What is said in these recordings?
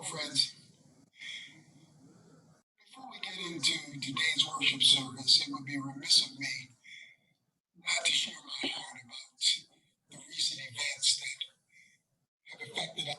Hello, friends. Before we get into today's worship service, it would be remiss of me not to share my heart about the recent events that have affected us.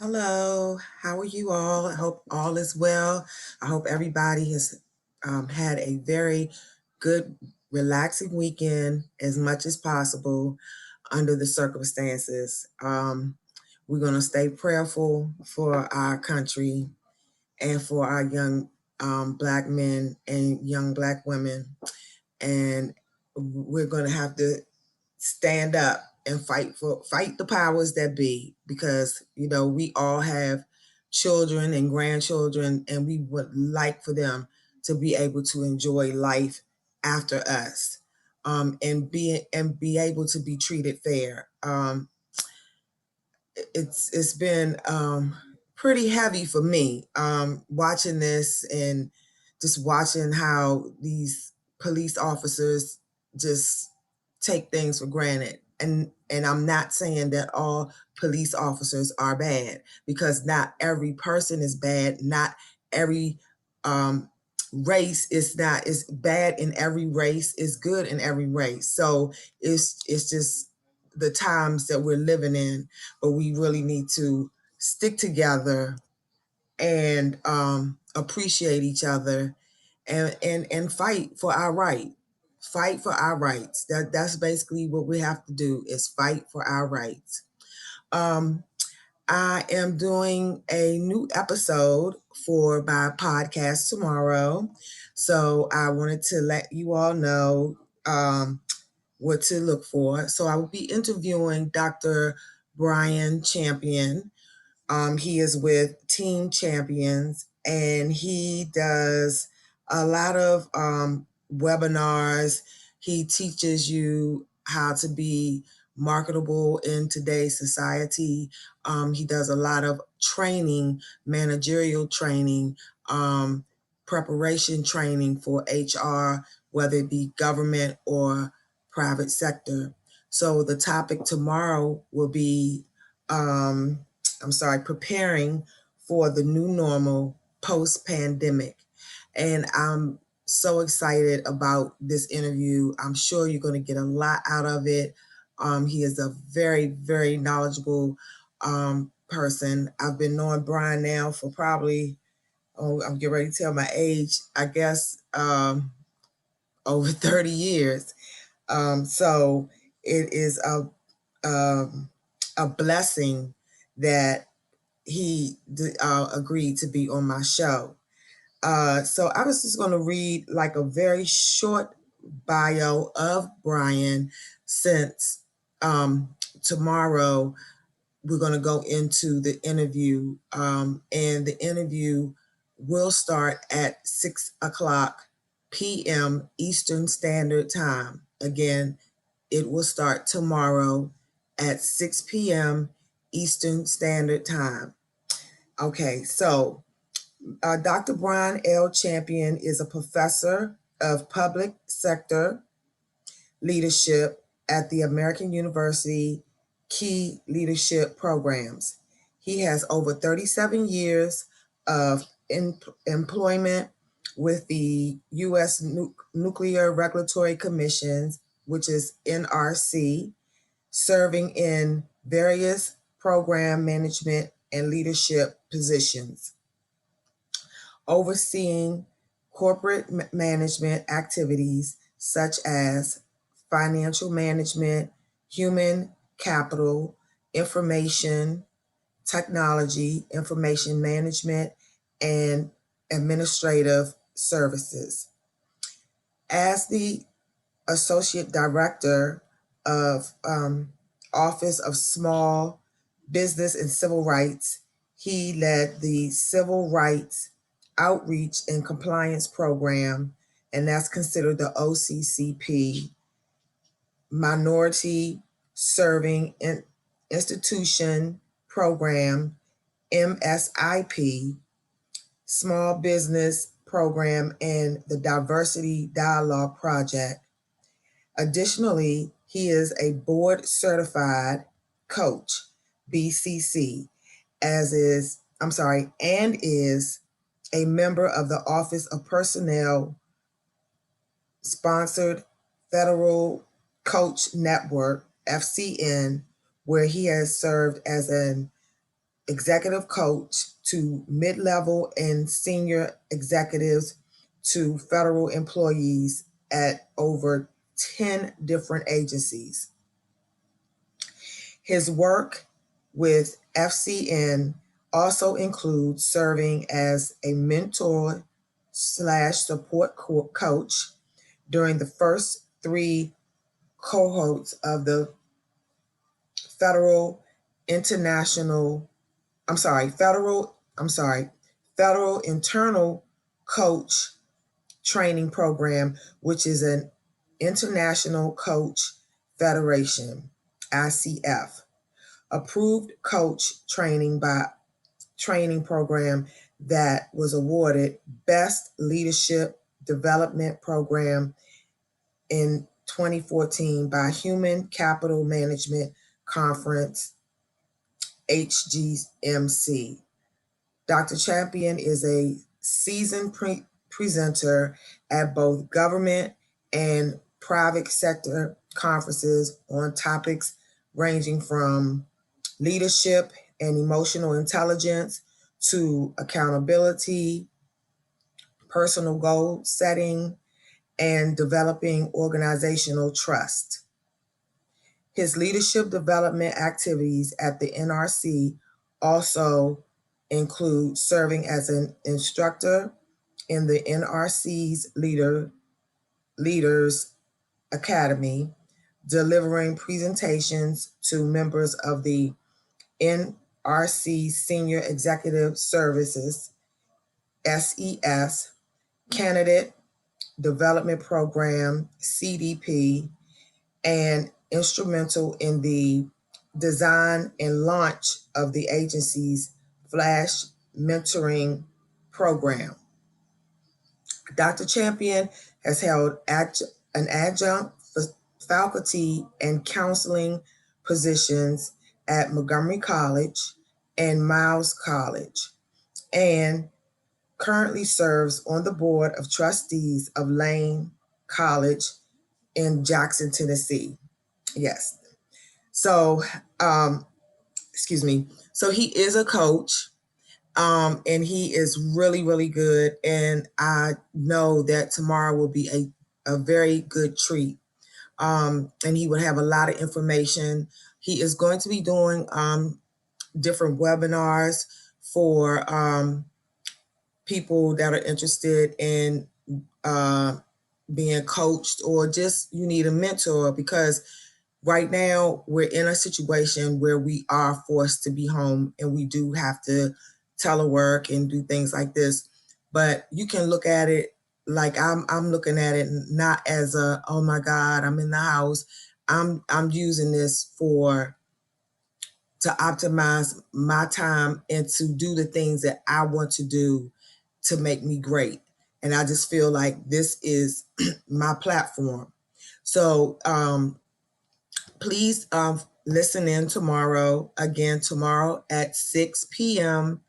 Hello, how are you all? I hope all is well. I hope everybody has had a very good, relaxing weekend as much as possible under the circumstances. We're going to stay prayerful for our country and for our young Black men and young Black women. And we're going to have to stand up and fight the powers that be, because we all have children and grandchildren, and we would like for them to be able to enjoy life after us, and be able to be treated fair. It's been pretty heavy for me, watching this and just watching how these police officers just take things for granted. And I'm not saying that all police officers are bad, because not every person is bad. Not every um, race is not is bad in every race, is good in every race. So it's just the times that we're living in, but we really need to stick together and appreciate each other, and fight for our rights. That's basically what we have to do, is fight for our rights. um I am doing a new episode for my podcast tomorrow, so I wanted to let you all know what to look for. So I will be interviewing Dr. Brian Champion. He is with Team Champions, and he does a lot of webinars. He teaches you how to be marketable in today's society. He does a lot of training, managerial training, preparation training for HR, whether it be government or private sector. So the topic tomorrow will be preparing for the new normal post pandemic. And I'm so excited about this interview. I'm sure you're going to get a lot out of it. He is a very, very knowledgeable person. I've been knowing Brian now for probably, I'm getting ready to tell my age, I guess, over 30 years. So it is a blessing that he agreed to be on my show. So I was just going to read like a very short bio of Brian, since tomorrow we're going to go into the interview, and the interview will start at 6 o'clock p.m. Eastern Standard Time. Again, it will start tomorrow at 6 p.m. Eastern Standard Time. Okay, so Dr. Brian L. Champion is a professor of public sector leadership at the American University Key Leadership Programs. He has over 37 years of employment with the U.S. Nuclear Regulatory Commission, which is NRC, serving in various program management and leadership positions, overseeing corporate management activities such as financial management, human capital, information technology, information management, and administrative services. As the Associate Director of Office of Small Business and Civil Rights, he led the Civil Rights Outreach and Compliance Program, and that's considered the OCCP, Minority Serving Institution Program, MSIP, Small Business Program, and the Diversity Dialogue Project. Additionally, he is a board certified coach, BCC, and is a member of the Office of Personnel sponsored Federal Coach Network, FCN, where he has served as an executive coach to mid-level and senior executives to federal employees at over 10 different agencies. His work with FCN also includes serving as a mentor slash support coach during the first 3 cohorts of the federal international, federal internal coach training program, which is an international coach federation, ICF, approved coach training program that was awarded Best Leadership Development Program in 2014 by Human Capital Management Conference, HGMC. Dr. Champion is a seasoned presenter at both government and private sector conferences on topics ranging from leadership and emotional intelligence to accountability, personal goal setting, and developing organizational trust. His leadership development activities at the NRC also include serving as an instructor in the NRC's Leaders Academy, delivering presentations to members of the NRC Senior Executive Services, SES, Candidate Development Program, CDP, and instrumental in the design and launch of the agency's Flash Mentoring Program. Dr. Champion has held an adjunct faculty and counseling positions at Montgomery College and Miles College, and currently serves on the board of trustees of Lane College in Jackson, Tennessee. Yes. So, So he is a coach, and he is really, really good. And I know that tomorrow will be a very good treat. And he would have a lot of information. He is going to be doing different webinars for people that are interested in being coached, or just you need a mentor, because right now we're in a situation where we are forced to be home and we do have to telework and do things like this. But you can look at it like I'm looking at it not as a, oh my God, I'm in the house. I'm using this to optimize my time and to do the things that I want to do to make me great. And I just feel like this is my platform. So please listen in tomorrow. Again, tomorrow at 6 p.m.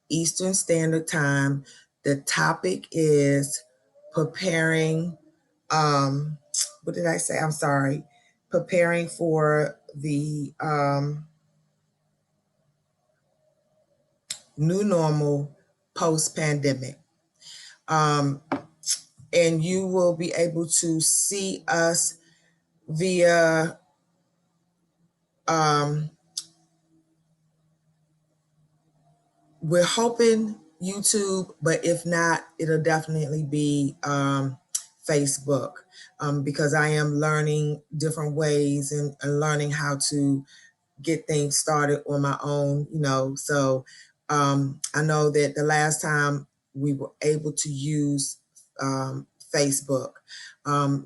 Eastern Standard Time. The topic is preparing, what did I say? I'm sorry. Preparing for the new normal post-pandemic. And you will be able to see us via we're hoping YouTube, but if not, it'll definitely be Facebook, because I am learning different ways and learning how to get things started on my own, So I know that the last time we were able to use Facebook.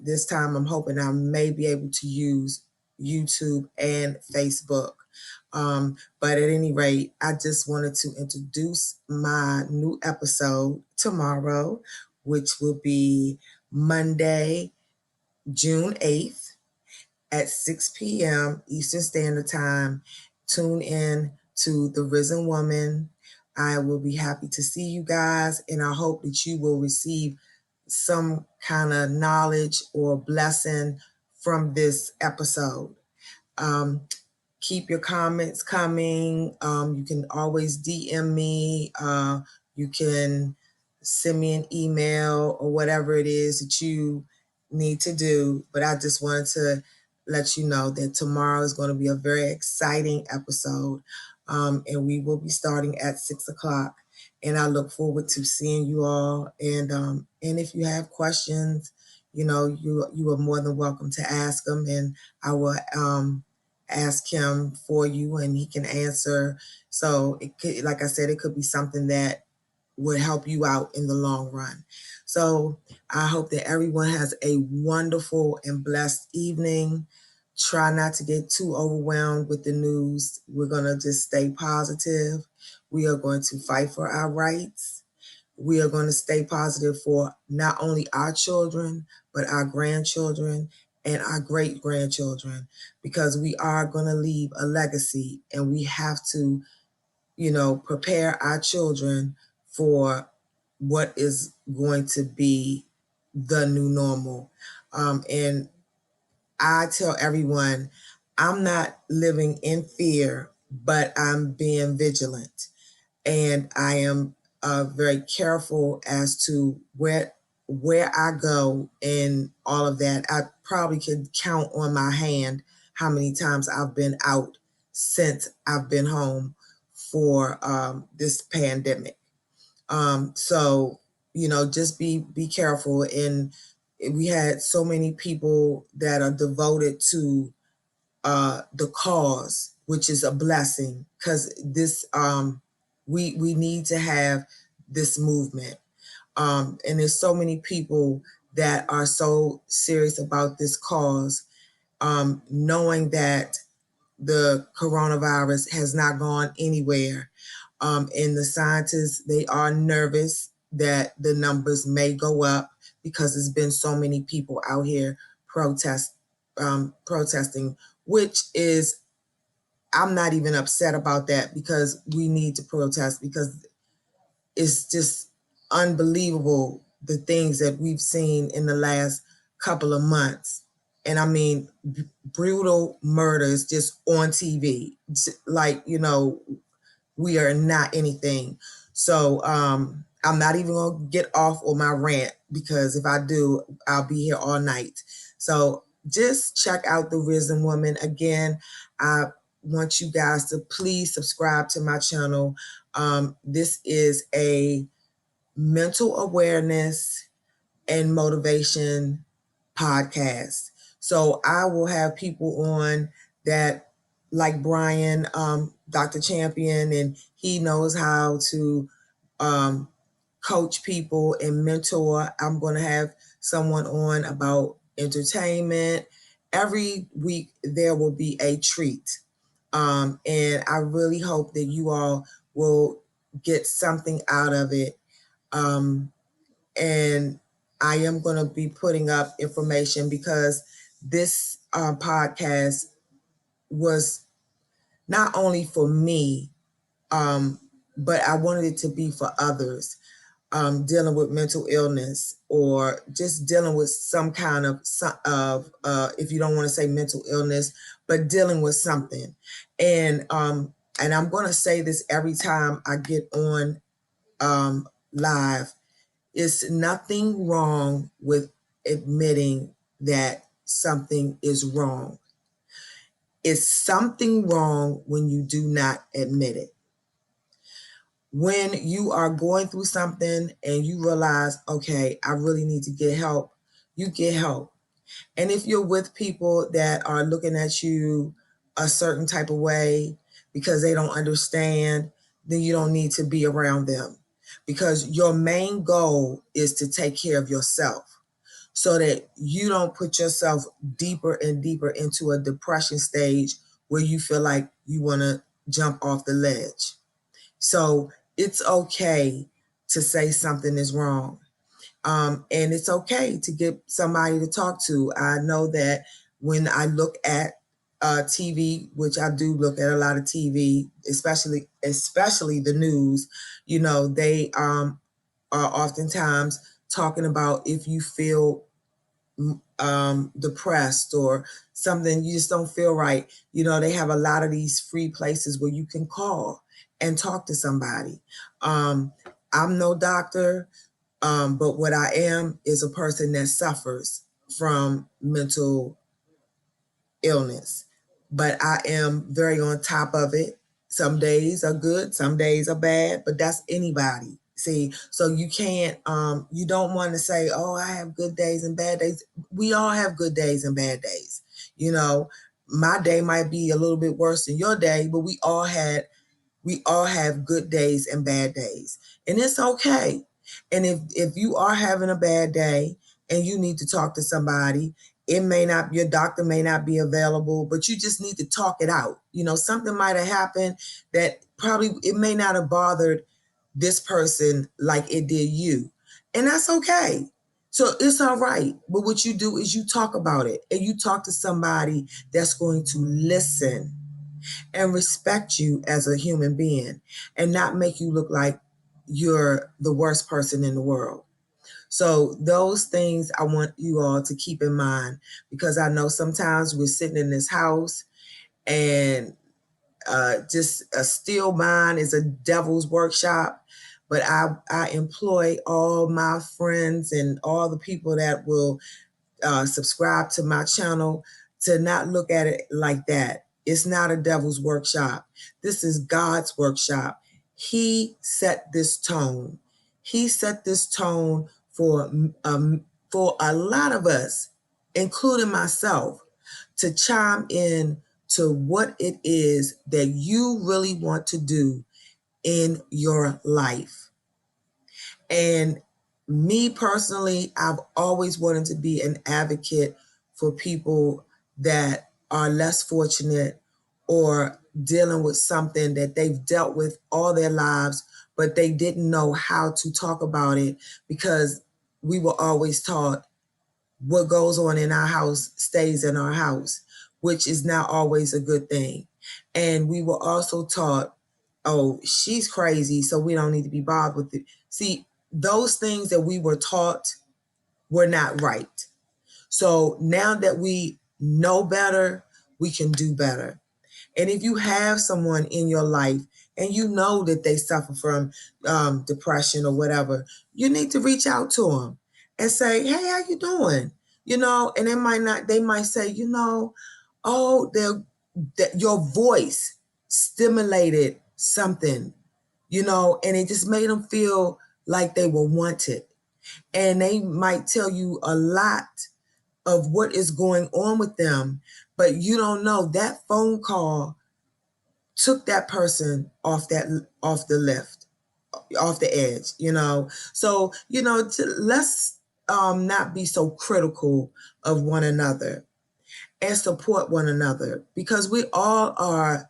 This time I'm hoping I may be able to use YouTube and Facebook. But at any rate, I just wanted to introduce my new episode tomorrow, which will be Monday, June 8th at 6 p.m. Eastern Standard Time. Tune in to The Risen Woman. I will be happy to see you guys, and I hope that you will receive some kind of knowledge or blessing from this episode. Keep your comments coming. You can always DM me. You can send me an email or whatever it is that you need to do. But I just wanted to let you know that tomorrow is going to be a very exciting episode. And we will be starting at 6 o'clock. And I look forward to seeing you all. And if you have questions, you are more than welcome to ask them. And I will ask him for you and he can answer. So it could, like I said, it could be something that would help you out in the long run. So I hope that everyone has a wonderful and blessed evening. Try not to get too overwhelmed with the news. We're going to just stay positive. We are going to fight for our rights. We are going to stay positive for not only our children, but our grandchildren and our great grandchildren, because we are going to leave a legacy and we have to, prepare our children for what is going to be the new normal. And I tell everyone, I'm not living in fear, but I'm being vigilant. And I am very careful as to where I go and all of that. I probably could count on my hand how many times I've been out since I've been home for this pandemic. So just be careful. And we had so many people that are devoted to the cause, which is a blessing, because this we need to have this movement. And there's so many people that are so serious about this cause, knowing that the coronavirus has not gone anywhere. And the scientists, they are nervous that the numbers may go up because there's been so many people out here protesting, which is, I'm not even upset about that, because we need to protest, because it's just unbelievable the things that we've seen in the last couple of months. And I mean, brutal murders just on TV. Like, we are not anything. So I'm not even going to get off on my rant, because if I do, I'll be here all night. So just check out The Risen Woman. Again, I want you guys to please subscribe to my channel. This is a mental awareness and motivation podcast. So I will have people on that, like Brian, Dr. Champion, and he knows how to coach people and mentor. I'm going to have someone on about entertainment. Every week there will be a treat. And I really hope that you all will get something out of it. And I am going to be putting up information, because this podcast was not only for me, but I wanted it to be for others dealing with mental illness, or just dealing with some kind of if you don't want to say mental illness, but dealing with something. And I'm going to say this every time I get on live. It's nothing wrong with admitting that something is wrong. It's something wrong when you do not admit it. When you are going through something and you realize, okay, I really need to get help, you get help. And if you're with people that are looking at you a certain type of way because they don't understand, then you don't need to be around them. because your main goal is to take care of yourself so that you don't put yourself deeper and deeper into a depression stage where you feel like you want to jump off the ledge. So it's okay to say something is wrong. And it's okay to get somebody to talk to. I know that when I look at TV, which I do look at a lot of TV, especially the news, they are oftentimes talking about if you feel depressed or something, you just don't feel right. They have a lot of these free places where you can call and talk to somebody. I'm no doctor, but what I am is a person that suffers from mental illness. But I am very on top of it. Some days are good, some days are bad, but that's anybody. See, so you can't, you don't want to say, oh, I have good days and bad days. We all have good days and bad days. My day might be a little bit worse than your day, but we all have good days and bad days, and it's okay. And if you are having a bad day and you need to talk to somebody, your doctor may not be available, but you just need to talk it out. Something might have happened that probably it may not have bothered this person like it did you, and that's okay. So it's all right. But what you do is you talk about it, and you talk to somebody that's going to listen and respect you as a human being and not make you look like you're the worst person in the world. So those things I want you all to keep in mind, because I know sometimes we're sitting in this house and just a still mind is a devil's workshop. But I employ all my friends and all the people that will subscribe to my channel to not look at it like that. It's not a devil's workshop. This is God's workshop. He set this tone. He set this tone for a lot of us, including myself, to chime in to what it is that you really want to do in your life. And me personally, I've always wanted to be an advocate for people that are less fortunate or dealing with something that they've dealt with all their lives, but they didn't know how to talk about it because we were always taught what goes on in our house stays in our house, which is not always a good thing. And we were also taught, oh, she's crazy, so we don't need to be bothered with it. See, those things that we were taught were not right. So now that we know better, we can do better. And if you have someone in your life and you know that they suffer from depression or whatever, you need to reach out to them and say, hey, how you doing? And they might say, oh, your voice stimulated something, and it just made them feel like they were wanted. And they might tell you a lot of what is going on with them, but you don't know that phone call took that person off the lift, off the edge. So let's not be so critical of one another and support one another, because we all are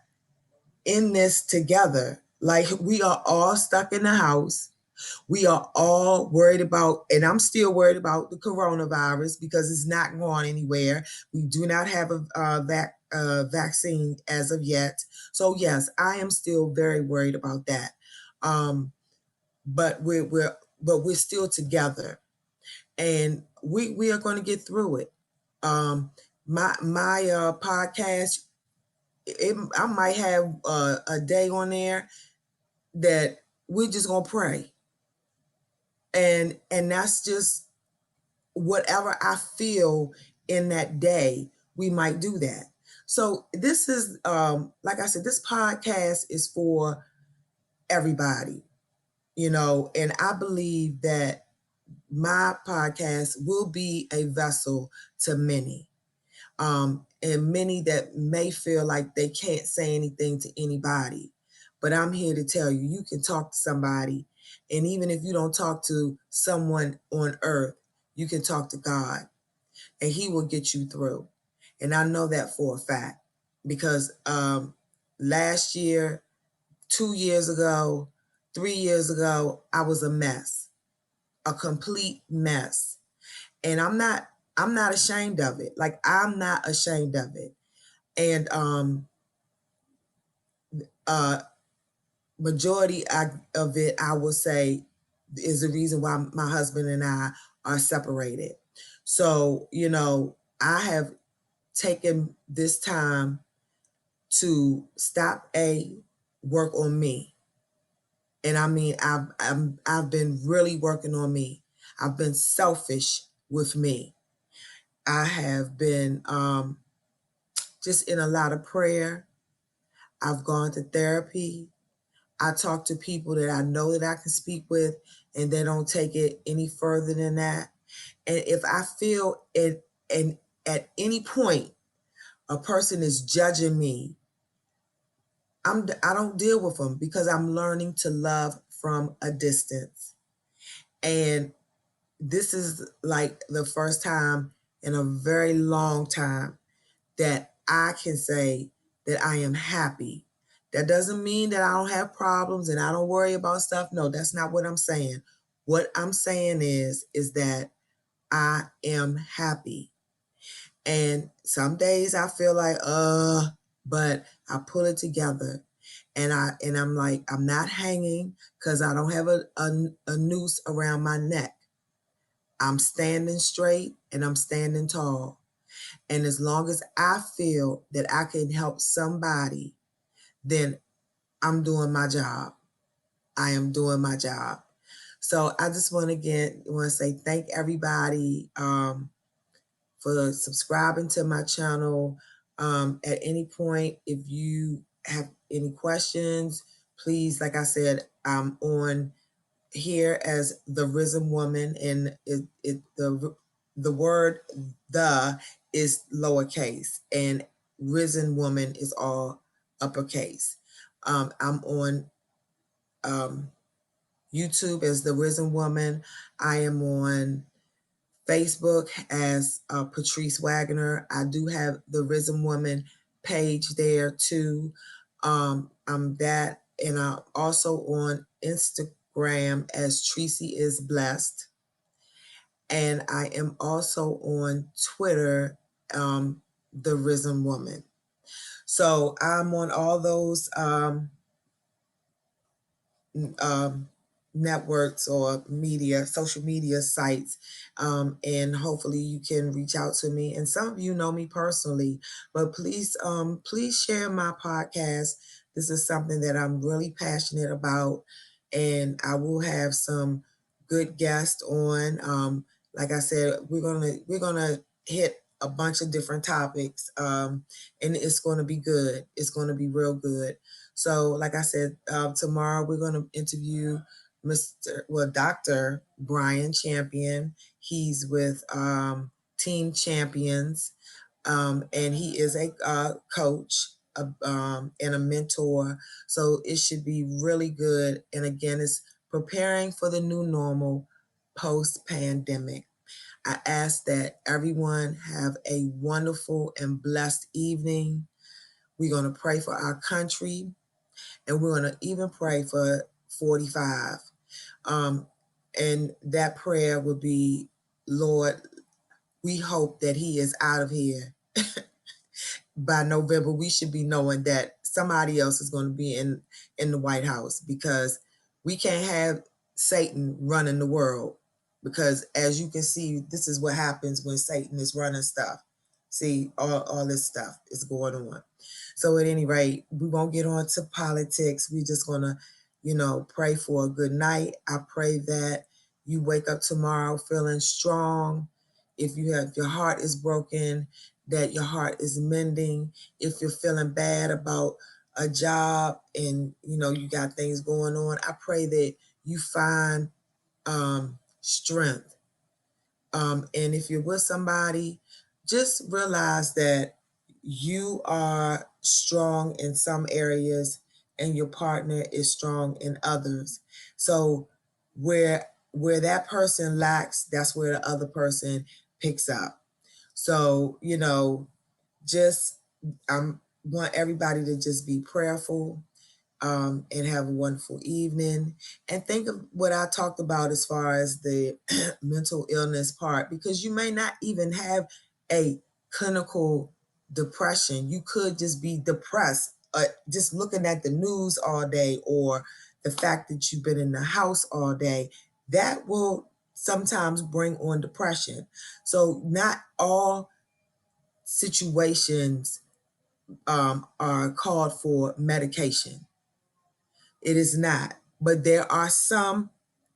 in this together. Like, we are all stuck in the house. We are all worried about, and I'm still worried about the coronavirus because it's not going anywhere. We do not have a vaccine as of yet. So yes, I am still very worried about that. But we're still together, and we are going to get through it. My podcast, I might have a day on there that we're just gonna pray, and that's just whatever I feel in that day, we might do that. So this is, like I said, this podcast is for everybody, and I believe that my podcast will be a vessel to many, and many that may feel like they can't say anything to anybody. But I'm here to tell you, you can talk to somebody, And even if you don't talk to someone on earth, you can talk to God and he will get you through. And I know that for a fact because last year, 2 years ago, 3 years ago, I was a mess, a complete mess. And I'm not ashamed of it. Like I'm not ashamed of it. And uh majority of it, I will say, is the reason why my husband and I are separated. So, I have taken this time to work on me. And I mean, I've been really working on me. I've been selfish with me. I have been just in a lot of prayer. I've gone to therapy. I talk to people that I know that I can speak with, and they don't take it any further than that. And if I feel it, and at any point a person is judging me, I don't deal with them because I'm learning to love from a distance. And this is like the first time in a very long time that I can say that I am happy. That doesn't mean that I don't have problems and I don't worry about stuff. No, that's not what I'm saying. What I'm saying is that I am happy. And some days I feel like, but I pull it together. And I'm like, I'm not hanging because I don't have a noose around my neck. I'm standing straight and I'm standing tall. And as long as I feel that I can help somebody, then I'm doing my job. I am doing my job. So I just want to say thank everybody for subscribing to my channel. At any point, if you have any questions, please, like I said, I'm on here as the Risen Woman, and the word "the" is lowercase, and Risen Woman is all uppercase. I'm on YouTube as the Risen Woman. I am on Facebook as Patrice Wagner. I do have the Risen Woman page there too. I'm that, and I'm also on Instagram as Tracy is Blessed, and I am also on Twitter, the Risen Woman. So I'm on all those um, networks or social media sites, and hopefully you can reach out to me. And some of you know me personally, but please share my podcast. This is something that I'm really passionate about, and I will have some good guests on. Like I said, we're gonna hit a bunch of different topics, and it's going to be good. It's going to be real good. So, like I said, tomorrow we're going to interview Dr. Brian Champion. He's with Team Champions, and he is a coach and a mentor. So it should be really good. And again, it's preparing for the new normal post-pandemic. I ask that everyone have a wonderful and blessed evening. We're going to pray for our country, and we're going to even pray for 45. And that prayer would be, Lord, we hope that he is out of here by November. We should be knowing that somebody else is going to be in the White House, because we can't have Satan running the world, because as you can see, this is what happens when Satan is running stuff. See, all this stuff is going on. So at any rate, we won't get on to politics. We're just going to, pray for a good night. I pray that you wake up tomorrow feeling strong. If your heart is broken, that your heart is mending. If you're feeling bad about a job and, you got things going on, I pray that you find strength. And if you're with somebody, just realize that you are strong in some areas and your partner is strong in others. So where that person lacks, that's where the other person picks up. So, just I want everybody to just be prayerful, and have a wonderful evening. And think of what I talked about as far as the mental illness part, because you may not even have a clinical depression. You could just be depressed, just looking at the news all day, or the fact that you've been in the house all day. That will sometimes bring on depression. So, not all situations are called for medication. It is not. But there are some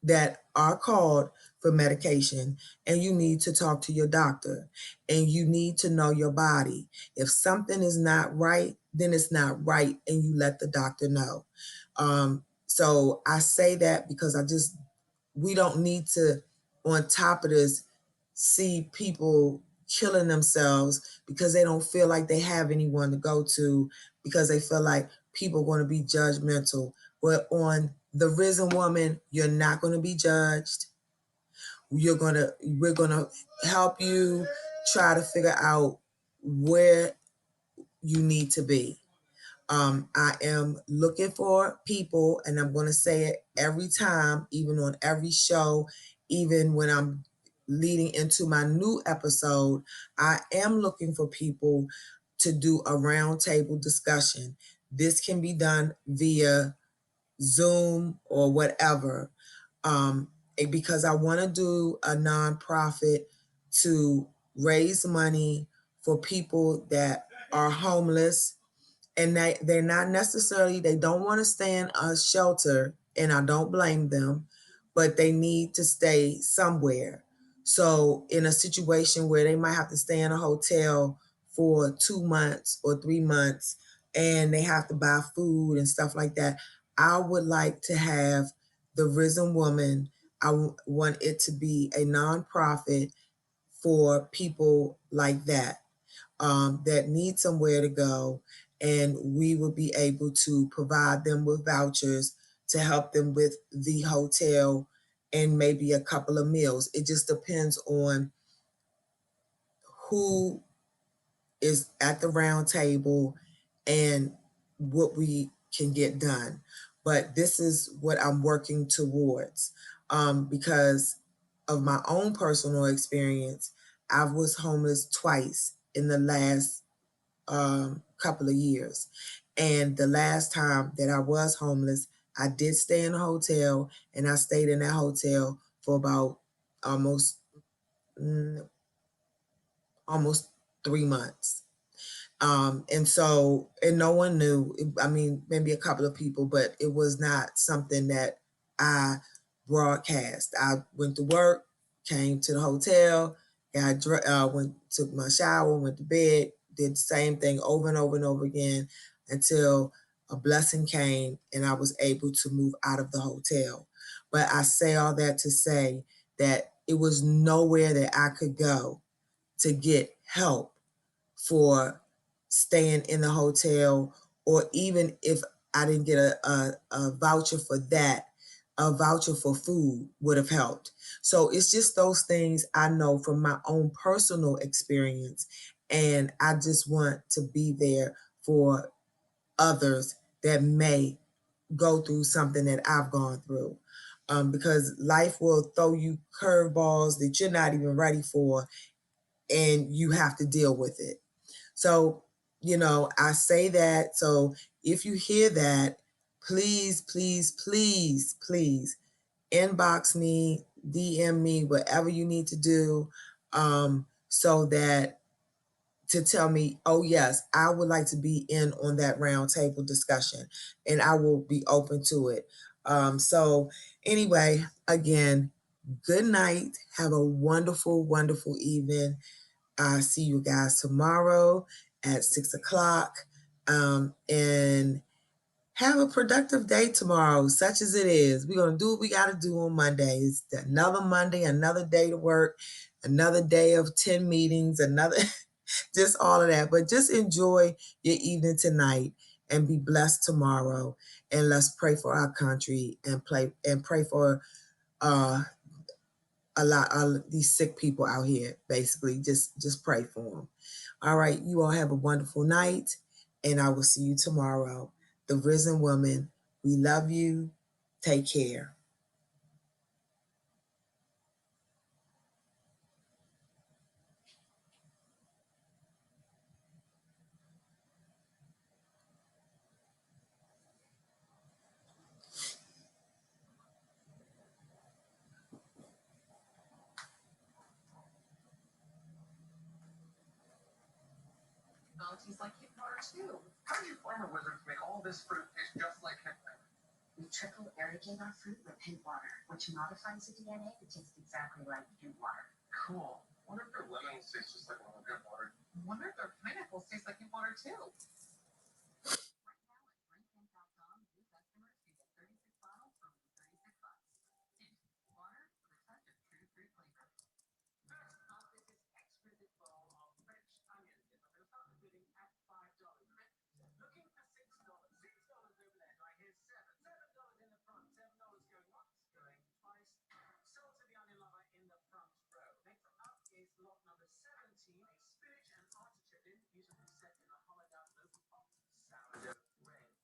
that are called for medication, and you need to talk to your doctor, and you need to know your body. If something is not right, then it's not right, and you let the doctor know. So I say that because we don't need to, on top of this, see people killing themselves because they don't feel like they have anyone to go to, because they feel like people are going to be judgmental. But on the Risen Woman, you're not going to be judged. We're gonna help you try to figure out where you need to be. I am looking for people, and I'm going to say it every time, even on every show, even when I'm leading into my new episode. I am looking for people to do a roundtable discussion. This can be done via Zoom or whatever, because I want to do a nonprofit to raise money for people that are homeless, and they're not necessarily, they don't want to stay in a shelter, and I don't blame them, but they need to stay somewhere. So in a situation where they might have to stay in a hotel for 2 months or 3 months, and they have to buy food and stuff like that, I would like to have the Risen Woman. Want it to be a nonprofit for people like that, that need somewhere to go, and we will be able to provide them with vouchers to help them with the hotel and maybe a couple of meals. It just depends on who is at the round table and what we can get done. But this is what I'm working towards, because of my own personal experience. I was homeless twice in the last couple of years. And the last time that I was homeless, I did stay in a hotel, and I stayed in that hotel for about almost mm, almost 3 months. And no one knew. I mean, maybe a couple of people, but it was not something that I broadcast. I went to work, came to the hotel, took my shower, went to bed, did the same thing over and over and over again until a blessing came and I was able to move out of the hotel. But I say all that to say that it was nowhere that I could go to get help for staying in the hotel, or even if I didn't get a voucher for that, a voucher for food would have helped. So it's just those things I know from my own personal experience. And I just want to be there for others that may go through something that I've gone through. Because life will throw you curveballs that you're not even ready for, and you have to deal with it. So, I say that. So if you hear that, please, please, please, please inbox me, DM me, whatever you need to do, so that to tell me, oh, yes, I would like to be in on that roundtable discussion, and I will be open to it. So, anyway, again, good night. Have a wonderful, wonderful evening. I see you guys tomorrow at 6 o'clock. And have a productive day tomorrow, such as it is. We're going to do what we got to do on Monday. It's another Monday, another day to work, another day of 10 meetings, another, just all of that. But just enjoy your evening tonight and be blessed tomorrow. And let's pray for our country and pray for uh, a lot of these sick people out here. Basically, just pray for them. All right, you all have a wonderful night, and I will see you tomorrow. The Risen Woman, we love you. Take care. Tastes like hip water too. How do you farmer wizards make all this fruit taste just like hemp? We triple irrigate our fruit with hemp water, which modifies the DNA to taste exactly like hemp water. Cool. Wonder if their lemons taste just like hemp water. Wonder if their pineapples taste like hemp water too. Right now at drinkhemp.com, new customers can get 36 bottles for only $36. Hemp water with a touch of true fruit flavor. First up is this exquisite bowl of French onion dip. I'm going to start the bidding at $5. Looking for $6. $6 over there. Do I hear seven? $7 in the front. $7 going once, going twice. Sold to the onion lover in the front row. Next up is lot number 17, a spinach and artichoke dip, beautifully set in a hollowed out loaf of sourdough bread.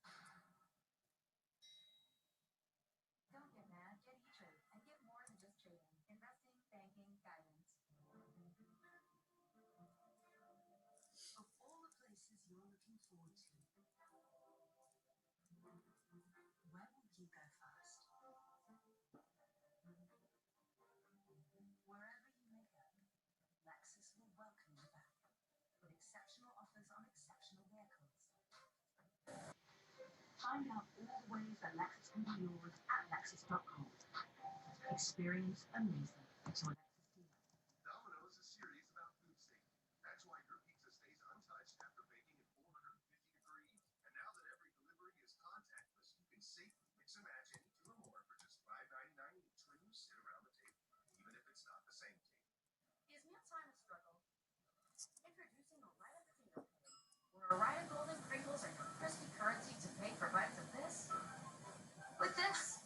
Don't get mad, get E-Trade and get more than just trading, investing, banking, guidance. Of all the places you're looking forward to, where will you go first? Wherever you may go, Lexus will welcome you back with exceptional offers on exceptional vehicles. Find out all the ways that Lexus can be yours at Lexus.com. Experience amazing at your Lexus dealer. Domino's is serious about food safety. That's why your pizza stays untouched after baking at 450 degrees. And now that every delivery is contactless, you can safely mix and match any two or more for just $5.99 each when you sit around the table, even if it's not the same table. Is mealtime a struggle? Introducing Ore-Ida Potato Pay, where Ore-Ida golden crinkles are your crispy currency to pay for bites of this. With this,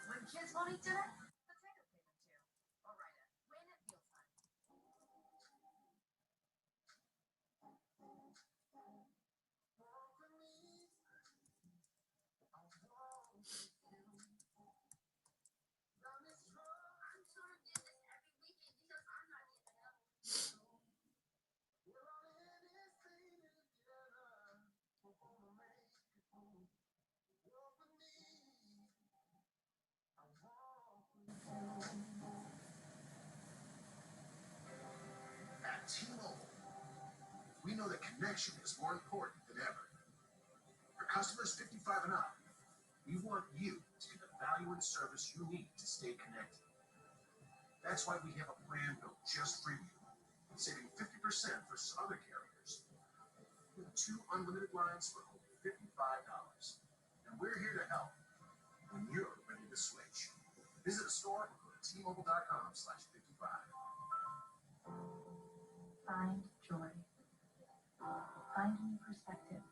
when kids won't eat dinner, potato pay them too. Ore-Ida, win at mealtime. I'm sure of this every weekend because I'm not even up. At T-Mobile, we know that connection is more important than ever. For customers 55 and up, we want you to get the value and service you need to stay connected. That's why we have a plan built just for you, saving 50% versus other carriers, with 2 unlimited lines for only $55. And we're here to help when you're ready to switch. Visit a store or go to T-Mobile.com/55. Find joy. Find new perspectives.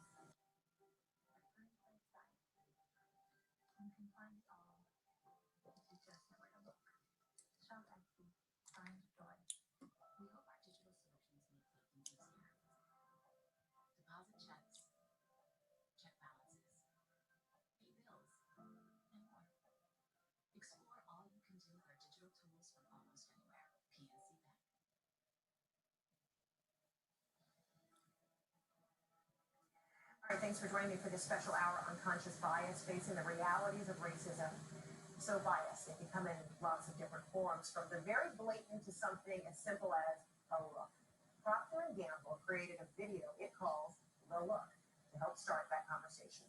At Burns Lakeside, you can find it all if you just know where to look. Shop Etsy. Find joy. We hope our digital solutions make banking easier. Deposit checks, check balances, pay bills, and more. Explore all you can do with our digital tools from almost anywhere. PNC Bank. All right, thanks for joining me for this special hour on Conscious Bias, facing the realities of racism. So bias, it can come in lots of different forms, from the very blatant to something as simple as a look. Procter & Gamble created a video it calls The Look to help start that conversation.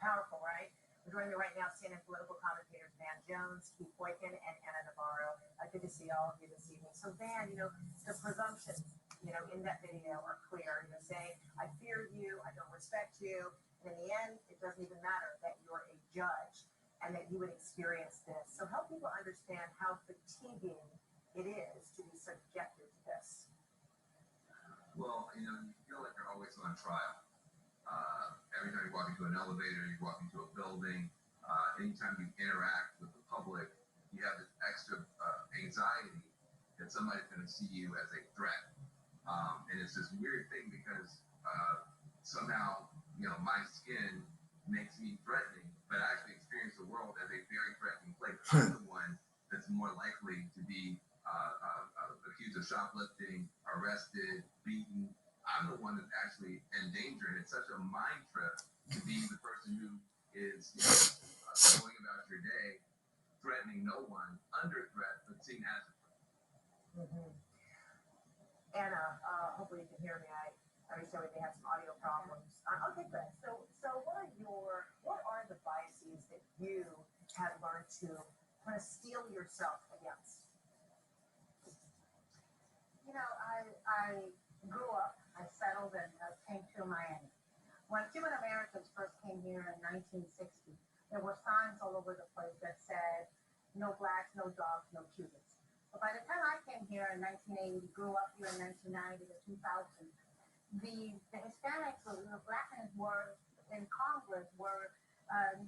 Powerful, right? Joining me right now, CNN political commentators Van Jones, Keith Boykin, and Anna Navarro. Good to see all of you this evening. So, Van, the presumptions, in that video are clear. Saying, I fear you, I don't respect you. And in the end, it doesn't even matter that you're a judge and that you would experience this. So help people understand how fatiguing it is to be subjected to this. Well, you feel like you're always on trial. Every time you walk into an elevator, you walk into a building, anytime you interact with the public, you have this extra anxiety that somebody's going to see you as a threat. And it's this weird thing because somehow, my skin makes me threatening, but I actually experience the world as a very threatening place. I'm the one that's more likely to be accused of shoplifting, arrested, beaten. I'm the one that's actually in danger, and it's such a mind trip to be the person who is going about your day, threatening no one, under threat, but seen as a threat. Mm-hmm. Anna, hopefully you can hear me. I understand we may have some audio problems. Okay, good. So what are the biases that you have learned to kind of steel yourself against? I grew up, I settled, and came to Miami. When Cuban Americans first came here in 1960, there were signs all over the place that said, no blacks, no dogs, no Cubans. But by the time I came here in 1980, grew up here in 1990 to 2000, the Hispanics, the Blackens were in Congress, were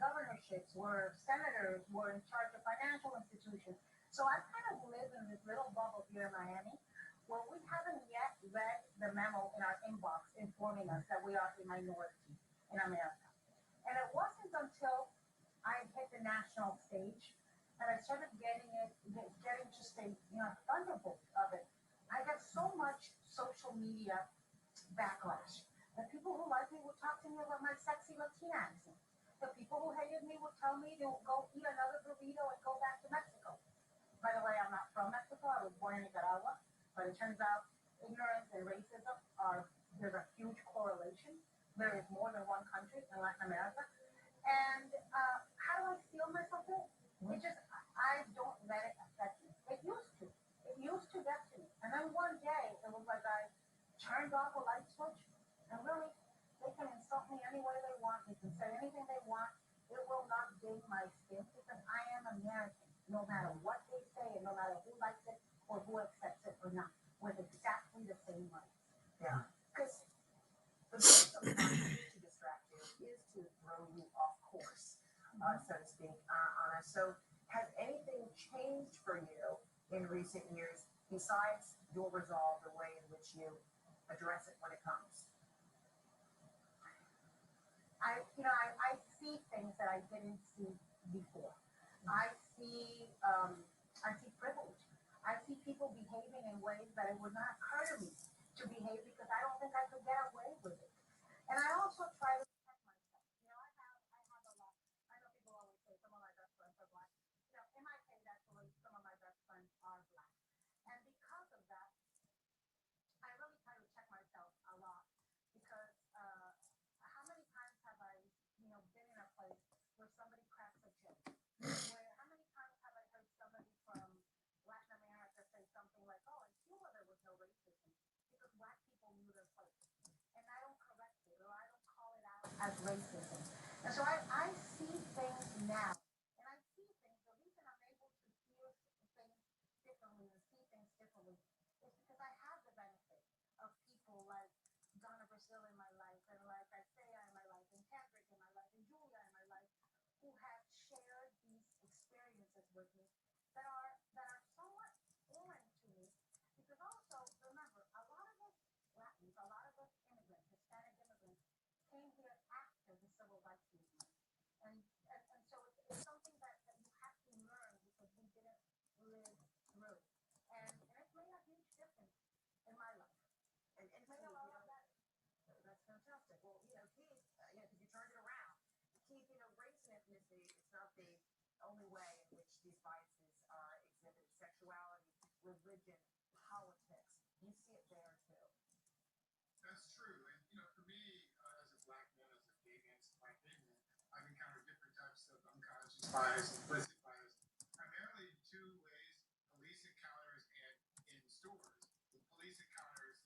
governorships, were senators, were in charge of financial institutions. So I kind of live in this little bubble here in Miami where we haven't yet read the memo in our inbox informing us that we are a minority in America. And it wasn't until I hit the national stage and I started getting just a thunderbolt of it. I got so much social media backlash. The people who liked me would talk to me about my sexy Latina accent. The people who hated me would tell me they would go eat another burrito and go back to Mexico. By the way, I'm not from Mexico. I was born in Nicaragua. But it turns out ignorance and racism there's a huge correlation. There is more than one country in Latin America. And how do I feel myself in? It just, I don't let it affect me. It used to. It used to get to me. And then one day, it was like I turned off a light switch. And really, they can insult me any way they want. They can say anything they want. It will not ding my skin because I am American. No matter what they say and no matter who likes it or who accepts it or not, with exactly the same rights. Yeah. Because the goal sometimes to distract you is to throw you off course, so to speak, Anna. So has anything changed for you in recent years besides your resolve, the way in which you address it when it comes? I see things that I didn't see before. I see privilege. I see people behaving in ways that it would not occur to me to behave because I don't think I could get away with it. And I also try to protect myself. I have a lot. I know people always say some of my best friends are black. In my case, actually, some of my best friends are black. And because of that, I really try to check myself a lot because how many times have I, been in a place where somebody cracks a joke? How many times have I heard somebody from Latin America say something like, "Oh, in Cuba there was no racism because black people knew their place," and I don't correct it or I don't call it out as racism. And so I see things now, and I see things. The reason I'm able to hear things differently and see things differently is because I have the benefit of people like Donna Brazil in my life, and like Isaiah in my life, and Kendrick in my life, and Julia in my life, who have shared these experiences with me that are somewhat foreign to me. Because also, remember, a lot of us Latins, a lot of us immigrants, Hispanic immigrants, came here after the civil rights movement. And so it's something that you have to learn because we didn't live through. And it's made a huge difference in my life. And It's made a lot of that. That's fantastic. Well, Keith, because you turned it around. Keith, race and ethnicity, it's not the only way in which these biases are exhibited. Sexuality, religion, politics. You see it there too. That's true. And, for me, as a black man, as a gay man, as a black man, I mean, bias, implicit bias, primarily in two ways: police encounters and in stores. The police encounters,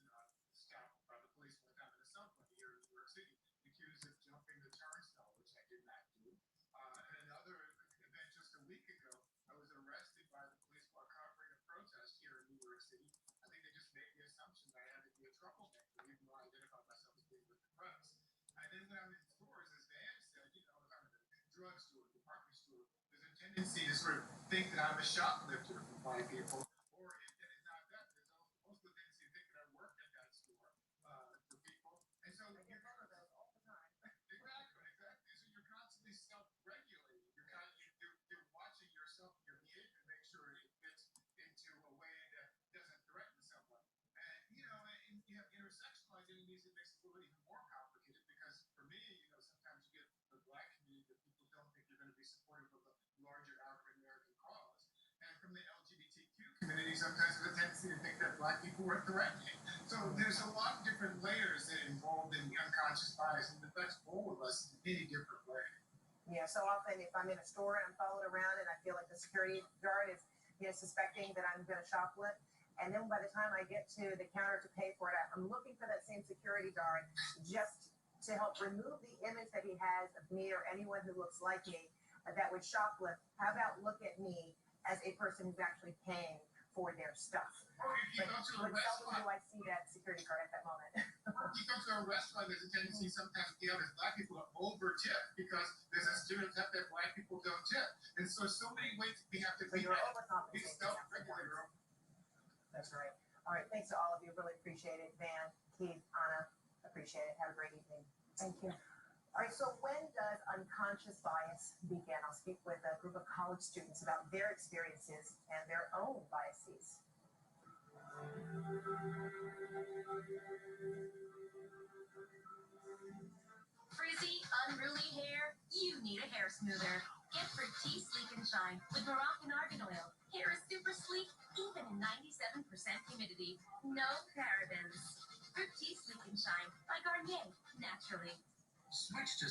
stopped by the police one time in a subway here in New York City, accused of jumping the turnstile, which I did not do. And another event just a week ago, I was arrested by the police while covering a protest here in New York City. I think they just made the assumption that I had to be a troublemaker, even though I identified myself as being with the press. And then when I'm in stores, as Van said, if I'm in a drugstore, department store, there's a tendency to sort of think that I'm a shoplifter from white people. Or if that is not that, there's also the tendency to think that I work at that store for people. And so I get one of those all the time. Exactly. So you're constantly self-regulating. You're watching yourself, your behavior, to make sure it fits into a way that doesn't threaten someone. And you have intersectional identities. It makes it a little even more complicated because for me, sometimes you get the Black community that people don't think you're going to be supportive of the larger African American cause. And from the LGBTQ community, sometimes there's a tendency to think that Black people are threatening. So there's a lot of different layers that are involved in the unconscious bias, and it affects all of us in any different way. Yeah, so often if I'm in a store and I'm followed around and I feel like the security guard is, suspecting that I'm going to shoplift, and then by the time I get to the counter to pay for it, I'm looking for that same security guard just to help remove the image that he has of me or anyone who looks like me that would shoplift. How about look at me as a person who's actually paying for their stuff? Or if you go to a But seldom restaurant, do I see that security guard at that moment. if you go to a restaurant, there's a tendency sometimes as Black people to over tip because there's a stereotype that Black people don't tip. And so many ways we have to So be you're overcompensating. self-regulator. That's right. All right. Thanks to all of you. Really appreciate it. Van, Keith, Anna, appreciate it. Have a great evening. Thank you. All right. So when does unconscious bias begin? I'll speak with a group of college students about their experiences and their own biases. Frizzy, unruly hair? You need a hair smoother. Get Fructis Sleek and Shine with Moroccan Argan Oil. Hair is super sleek, even in 97% humidity. No parabens. Fructis Sleek and Shine by Garnier, naturally. Switch to